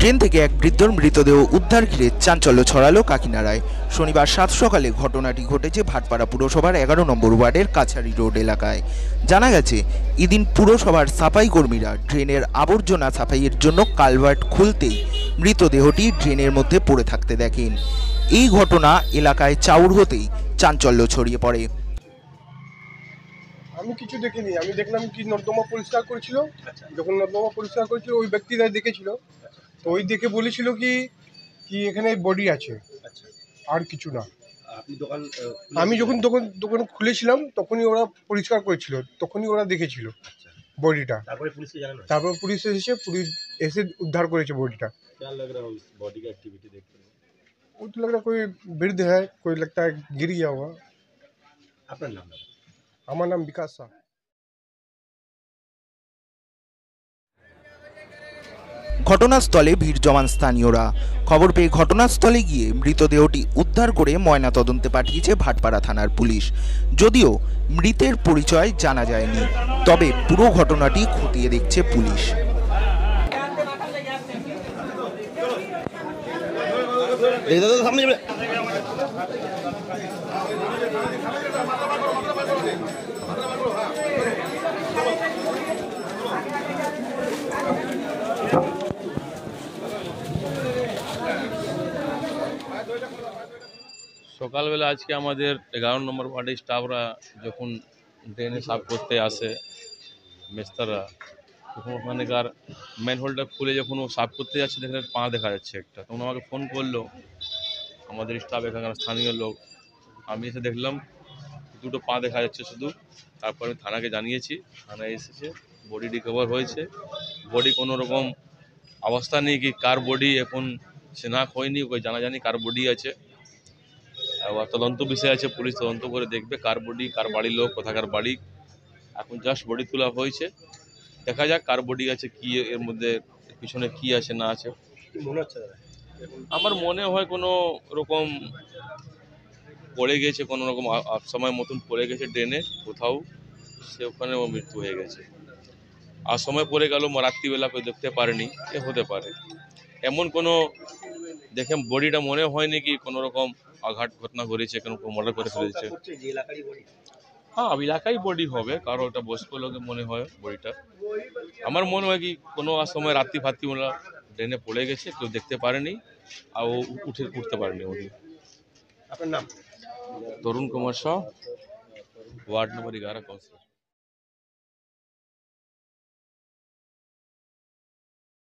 Train থেকে এক বৃদ্ধর মৃতদেহ উদ্ধার ঘিরে চাঞ্চল্য ছড়ালো কাকিনাড়ায়। শনিবার সাত সকালে ঘটনাটি ঘটেছে ভাটপাড়া পুরসভার 11 নম্বর ওয়ার্ডের কাছারি রোড এলাকায়। জানা গেছে, এদিন পুরসভার সাফাই কর্মীরা ড্রেনের আবর্জনা সাফাইয়ের জন্য কালভার্ট খুলতেই মৃতদেহটি ড্রেনের মধ্যে পড়ে থাকতে দেখেন। এই ঘটনা এলাকায় চাউর হতেই চাঞ্চল্য ছড়িয়ে পড়ে। আমি কিছু দেখিনি, আমি দেখলাম কি নর্দমা পরিষ্কার করেছিল। যখন নর্দমা পরিষ্কার করেছিল ওই ব্যক্তিরা দেখেছিল, তো ওই দেখে বলেছিল কি কি এখানে বডি আছে, আর কিছু না। আমি যখন দোকান খুলেছিলাম তখনই ওরা পরিষ্কার করেছিল, তখনই ওরা দেখেছিল বডিটা। তারপর পুলিশ এসেছে, পুলিশ এসে উদ্ধার করেছে বডিটা। वो तो लग रहा कोई वृद्ध है, कोई लगता है गिर गया हुआ। हमारा नाम विकास शाह। ঘটনাস্থলে ভিড় জমান স্থানীয়রা। খবর পেয়ে ঘটনাস্থলে গিয়ে মৃতদেহটি উদ্ধার করে ময়নাতদন্তে পাঠিয়েছে ভাটপাড়া থানার পুলিশ। যদিও মৃতের পরিচয় জানা যায়নি, তবে পুরো ঘটনাটি খতিয়ে দেখছে পুলিশ। সকালবেলা আজকে আমাদের 11 নম্বর ওয়ার্ডের স্টাফরা যখন ড্রেনে সাফ করতে আসে মিস্ত্রিরা, তখন ওখানকার ম্যানহোলটা খুলে যখন ও সাফ করতে যাচ্ছে দেখে পা দেখা যাচ্ছে একটা। তখন আমাকে ফোন করলো আমাদের স্টাফ, এখানকার স্থানীয় লোক। আমি এসে দেখলাম দুটো পা দেখা যাচ্ছে শুধু। তারপর আমি থানাকে জানিয়েছি, থানায় এসেছে, বডি রিকভার হয়েছে। বডি কোনো রকম অবস্থা নেই কি কার বডি এখন শনাক্ত হয়নি, ওই জানাজানি কার বডি আছে। আবার তদন্ত বিষয় আছে, পুলিশ তদন্ত করে দেখবে কার বডি, কার বাড়ির লোক, কোথাকার বাড়ি। এখন জাস্ট বডি তোলা হয়েছে, দেখা যাক কার বডি আছে, কি এর মধ্যে পিছনে কি আছে না আছে। আমার মনে হয় কোনো রকম পড়ে গেছে, কোনো রকম সময় মতন পড়ে গেছে ড্রেনে কোথাও, সে ওখানে ও মৃত্যু হয়ে গেছে। আর সময় পড়ে গেল, রাত্রিবেলা কেউ দেখতে পারেনি, এ হতে পারে। এমন কোনো দেখে বডিটা মনে হয়নি কি কোনো রকম আঘাত ঘটনা ঘটেছে, কোনো মার্ডার করে ফেলেছে। হ্যাঁ, এলাকায় বডি হবে, কারো ওটা বয়স্ক লোকে মনে হয় বডিটা। আমার মনে হয় কি কোনো সময় রাত্রি ফাত্রি ওরা ড্রেনে পড়ে গেছে, কেউ দেখতে পারেনি, আর ও উঠতে পারেনি। ওদের আপনার নাম? Tarun Kumar Shah, ward number 11 councillor.